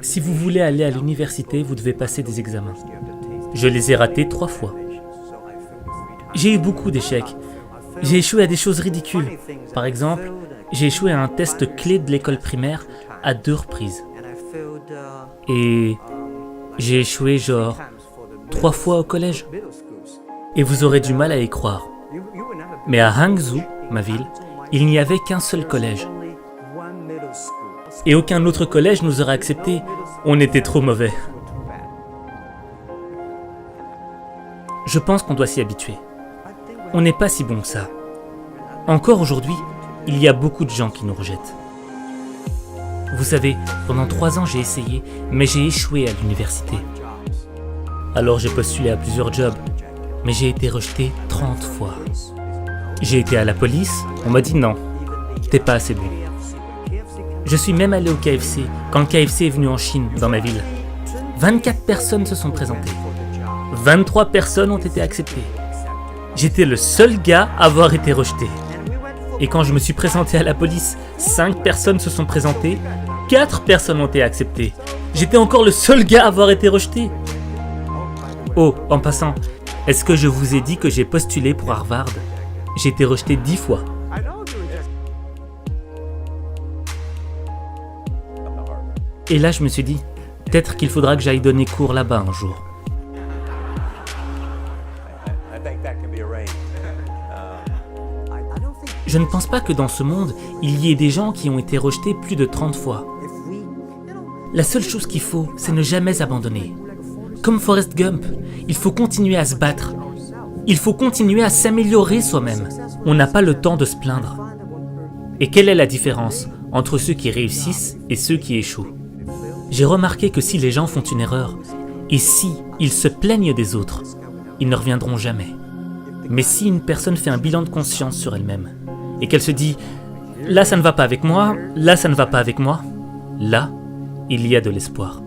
Si vous voulez aller à l'université, vous devez passer des examens. Je les ai ratés 3 fois. J'ai eu beaucoup d'échecs. J'ai échoué à des choses ridicules. Par exemple, j'ai échoué à un test clé de l'école primaire à 2 reprises. Et j'ai échoué genre 3 fois au collège. Et vous aurez du mal à y croire. Mais à Hangzhou, ma ville, il n'y avait qu'un seul collège. Et aucun autre collège nous aurait acceptés. On était trop mauvais. Je pense qu'on doit s'y habituer. On n'est pas si bon que ça. Encore aujourd'hui, il y a beaucoup de gens qui nous rejettent. Vous savez, pendant 3 ans j'ai essayé, mais j'ai échoué à l'université. Alors j'ai postulé à plusieurs jobs, mais j'ai été rejeté 30 fois. J'ai été à la police, on m'a dit non, t'es pas assez bon. Je suis même allé au KFC, quand le KFC est venu en Chine, dans ma ville. 24 personnes se sont présentées. 23 personnes ont été acceptées. J'étais le seul gars à avoir été rejeté. Et quand je me suis présenté à la police, 5 personnes se sont présentées, 4 personnes ont été acceptées. J'étais encore le seul gars à avoir été rejeté. Oh, en passant, est-ce que je vous ai dit que j'ai postulé pour Harvard? J'ai été rejeté 10 fois. Et là, je me suis dit, peut-être qu'il faudra que j'aille donner cours là-bas un jour. Je ne pense pas que dans ce monde, il y ait des gens qui ont été rejetés plus de 30 fois. La seule chose qu'il faut, c'est ne jamais abandonner. Comme Forrest Gump, il faut continuer à se battre. Il faut continuer à s'améliorer soi-même. On n'a pas le temps de se plaindre. Et quelle est la différence entre ceux qui réussissent et ceux qui échouent? J'ai remarqué que si les gens font une erreur, et si ils se plaignent des autres, ils ne reviendront jamais. Mais si une personne fait un bilan de conscience sur elle-même, et qu'elle se dit « là ça ne va pas avec moi, là ça ne va pas avec moi », là, il y a de l'espoir.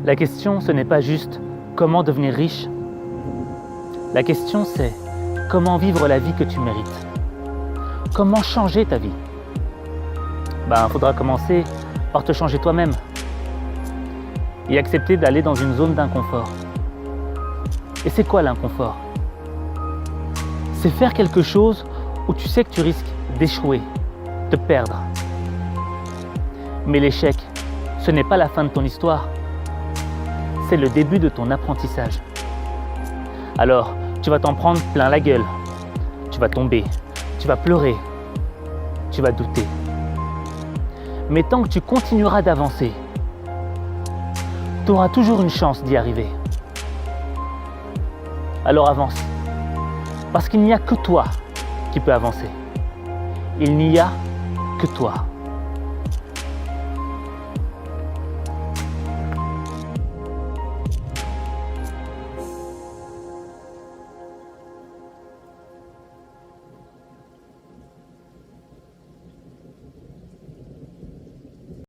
La question, ce n'est pas juste comment devenir riche. La question, c'est comment vivre la vie que tu mérites. Comment changer ta vie? Faudra commencer par te changer toi-même et accepter d'aller dans une zone d'inconfort. Et c'est quoi l'inconfort? C'est faire quelque chose où tu sais que tu risques d'échouer, de perdre. Mais l'échec, ce n'est pas la fin de ton histoire. C'est le début de ton apprentissage. Alors, tu vas t'en prendre plein la gueule. Tu vas tomber, tu vas pleurer, tu vas douter. Mais tant que tu continueras d'avancer, tu auras toujours une chance d'y arriver. Alors avance, parce qu'il n'y a que toi qui peux avancer. Il n'y a que toi.